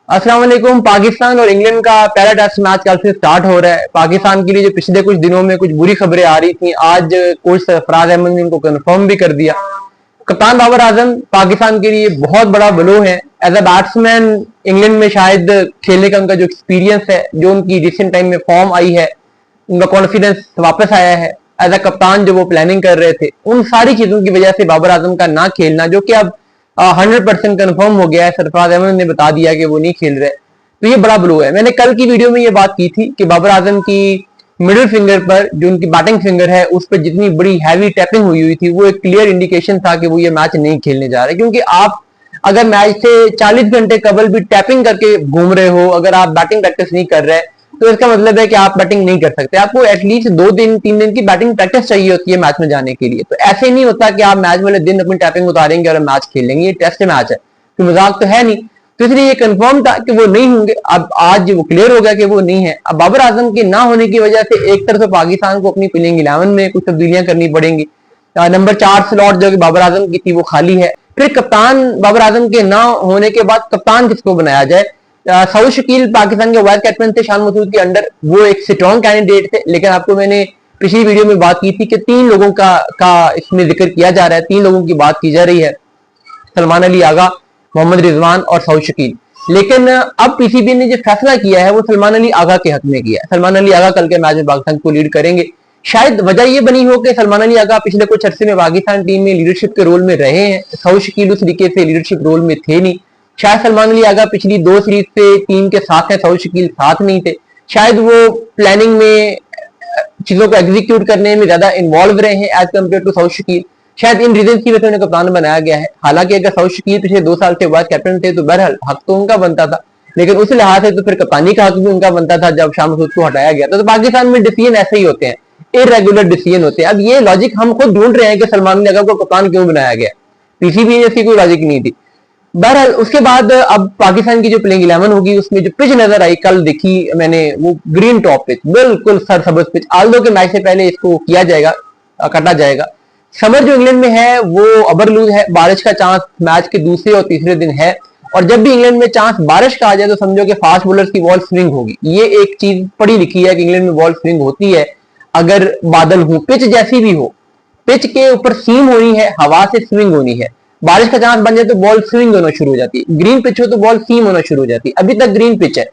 अस्सलाम वालेकुम। पाकिस्तान और इंग्लैंड का पहला टेस्ट मैच कल से स्टार्ट हो रहा है। पाकिस्तान के लिए जो पिछले कुछ दिनों में कुछ बुरी खबरें आ रही थी, आज कोच सरफराज अहमद ने उनको कंफर्म भी कर दिया। कप्तान बाबर आजम पाकिस्तान के लिए बहुत बड़ा ब्लो है। एज अ बैट्समैन इंग्लैंड में शायद खेलने का उनका जो एक्सपीरियंस है, जो उनकी रिसेंट टाइम में फॉर्म आई है, उनका कॉन्फिडेंस वापस आया है। एज अ कप्तान जो वो प्लानिंग कर रहे थे, उन सारी चीजों की वजह से बाबर आजम का ना खेलना, जो कि अब 100% कन्फर्म हो गया है, सरफराज अहमद ने बता दिया कि वो नहीं खेल रहे, तो ये बड़ा ब्लो है। मैंने कल की वीडियो में ये बात की थी कि बाबर आजम की मिडिल फिंगर पर, जो उनकी बैटिंग फिंगर है, उस पर जितनी बड़ी हैवी टैपिंग हुई थी, वो एक क्लियर इंडिकेशन था कि वो ये मैच नहीं खेलने जा रहे। क्योंकि आप अगर मैच से 40 घंटे कबल भी टैपिंग करके घूम रहे हो, अगर आप बैटिंग प्रैक्टिस नहीं कर रहे, तो इसका मतलब है कि आप बैटिंग नहीं कर सकते। आपको एटलीस्ट 2 दिन 3 दिन की बैटिंग प्रैक्टिस चाहिए होती है मैच में जाने के लिए। तो ऐसे नहीं होता कि आप मैच वाले दिन अपनी टैपिंग उतारेंगे और मैच खेलेंगे। ये टेस्ट मैच है, तो मजाक तो है नहीं। तो इसलिए ये कंफर्म था कि वो नहीं होंगे। अब आज वो क्लियर हो गया कि वो नहीं है। अब बाबर आजम के ना होने की वजह से एक तरफ पाकिस्तान को अपनी प्लेइंग 11 में कुछ तब्दीलियां करनी पड़ेंगी। नंबर 4 स्लॉट जो कि बाबर आजम की थी वो खाली है। फिर कप्तान बाबर आजम के ना होने के बाद कप्तान किसको बनाया जाए? सऊद शकील पाकिस्तान के वाइस कैप्टन थे शान मसूद के अंडर, वो एक स्ट्रॉन्ग कैंडिडेट थे। लेकिन आपको मैंने पिछली वीडियो में बात की थी कि 3 लोगों का इसमें जिक्र किया जा रहा है, 3 लोगों की बात की जा रही है, सलमान अली आगा, मोहम्मद रिजवान और सऊद शकील। लेकिन अब पीसीबी ने जो फैसला किया है वो सलमान अली आगा के हक में किया है। सलमान अली आगा कल के मैच में पाकिस्तान को लीड करेंगे। शायद वजह यह बनी हो कि सलमान अली आगा पिछले कुछ अरसे में पाकिस्तान टीम में लीडरशिप के रोल में रहे हैं। सऊद शकील उस तरीके से लीडरशिप रोल में थे नहीं। शायद सलमान अली आगा पिछली 2 सीरीज से टीम के साथ है, सऊद शकील साथ नहीं थे। शायद वो प्लानिंग में, चीजों को एग्जीक्यूट करने में ज्यादा इन्वॉल्व रहे हैं as compare to Saud Shakeel. शायद इन रीजन की वजह से उन्हें कप्तान बनाया गया है। हालांकि अगर सऊद शकील पिछले 2 साल से वाइस कैप्टन थे तो बहरहाल हक तो उनका बनता था, लेकिन उस लिहाज से तो फिर कप्तानी का हक भी उनका बनता था जब शान मसूद को हटाया गया था। तो पाकिस्तान में डिसीजन ऐसे ही होते हैं, इरेगुलर डिसीजन होते हैं। अब ये लॉजिक हम खुद ढूंढ रहे हैं कि सलमान अली आगा को कप्तान क्यों बनाया गया। पीसीबी ने इसकी कोई लॉजिक नहीं थी। बहरहाल उसके बाद अब पाकिस्तान की जो प्लेइंग 11 होगी, उसमें जो पिच नजर आई कल देखी मैंने, वो ग्रीन टॉप पिच, बिल्कुल सरसब्ज पिच। आल्दो के मैच से पहले इसको किया जाएगा, काटा जाएगा। समर जो इंग्लैंड में है वो ओवरलूज है। बारिश का चांस मैच के दूसरे और तीसरे दिन है। और जब भी इंग्लैंड में चांस बारिश का आ जाए तो समझो कि फास्ट बॉलर्स की बॉल स्विंग होगी। ये एक चीज पढ़ी लिखी है कि इंग्लैंड में बॉल स्विंग होती है अगर बादल हो, पिच जैसी भी हो। पिच के ऊपर सीम होनी है, हवा से स्विंग होनी है। बारिश का चांस बन जाए तो बॉल स्विंग होना शुरू हो जाती है। ग्रीन पिच हो तो बॉल सीम होना शुरू हो जाती है। अभी तक ग्रीन पिच है।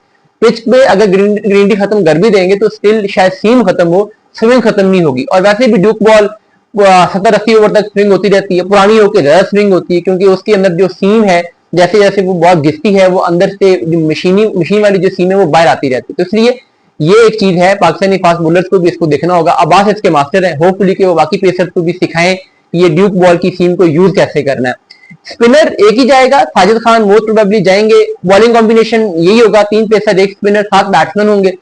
पिच पे अगर ग्रीन टी खत्म कर भी देंगे तो स्टिल शायद सीम खत्म हो, स्विंग खत्म नहीं होगी। और वैसे भी ड्यूक बॉल 70-80 ओवर तक स्विंग होती रहती है। पुरानी होकर ज्यादा स्विंग होती है क्योंकि उसके अंदर जो सीम है, जैसे जैसे वो बॉल घिसती है, वो अंदर से मशीन वाली जो सीम है वो बाहर आती रहती है। तो इसलिए ये एक चीज है, पाकिस्तानी फास्ट बॉलर्स को भी इसको देखना होगा। अब्बास इसके मास्टर है, होपफुली कि वो बाकी पेसर्स को भी सिखाएं ये ड्यूक बॉल की सीम को यूज कैसे करना है। स्पिनर एक ही जाएगा, साजिद खान मोस्ट प्रोबेबली जाएंगे। बॉलिंग कॉम्बिनेशन यही होगा, 3 पेसर 1 स्पिनर, 7 बैट्समैन होंगे।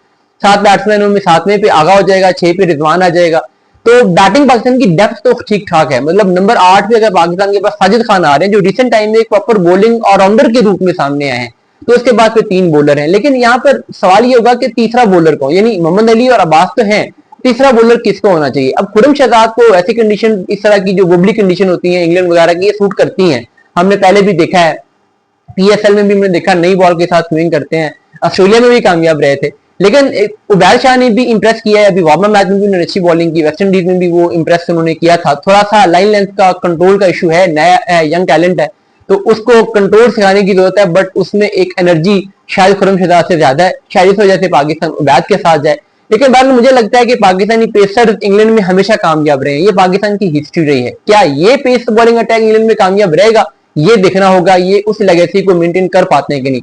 7 बैट्समैनों में 7वें पे आगा हो जाएगा, 6 पे रिजवान आ जाएगा। तो बैटिंग पाकिस्तान की डेप्थ तो ठीक ठाक है। मतलब नंबर 8 पे अगर पाकिस्तान के पास साजिद खान आ रहे हैं, जो रिसेंट टाइम में एक प्रॉपर बॉलिंग ऑलराउंडर के रूप में सामने आए हैं, तो उसके बाद फिर 3 बॉलर हैं। लेकिन यहाँ पर सवाल ये होगा कि तीसरा बॉलर कौन, यानी मोहम्मद अली और अब्बास तो हैं, तीसरा बॉलर किसको होना चाहिए? अब खुरम शहजाद को ऐसी कंडीशन, इस तरह की जो वुबली कंडीशन होती है इंग्लैंड वगैरह की, ये सूट करती हैं। हमने पहले भी देखा है, पीएसएल में भी हमने देखा, नई बॉल के साथ स्विंग करते हैं। ऑस्ट्रेलिया में भी कामयाब रहे थे। लेकिन उबैर शाह ने भी इंप्रेस किया है। अभी वार्म मैच में भी उन्होंने अच्छी बॉलिंग की, वेस्ट इंडीज में भी वो इंप्रेस उन्होंने किया था। थोड़ा सा लाइन लेंथ का कंट्रोल का इशू है, नया है, यंग टैलेंट है, तो उसको कंट्रोल सिखाने की जरूरत है। बट उसमें एक एनर्जी शायद खुरम शहजाद से ज्यादा है, शायद इस वजह से पाकिस्तान उबैद के साथ जाए। लेकिन बाद में मुझे लगता है कि पाकिस्तानी पेसर इंग्लैंड में हमेशा कामयाब रहे हैं, ये पाकिस्तान की हिस्ट्री रही है। क्या ये पेस बॉलिंग अटैक इंग्लैंड में कामयाब रहेगा? ये देखना होगा, ये उस लेगेसी को मेंटेन कर पाते हैं कि नहीं।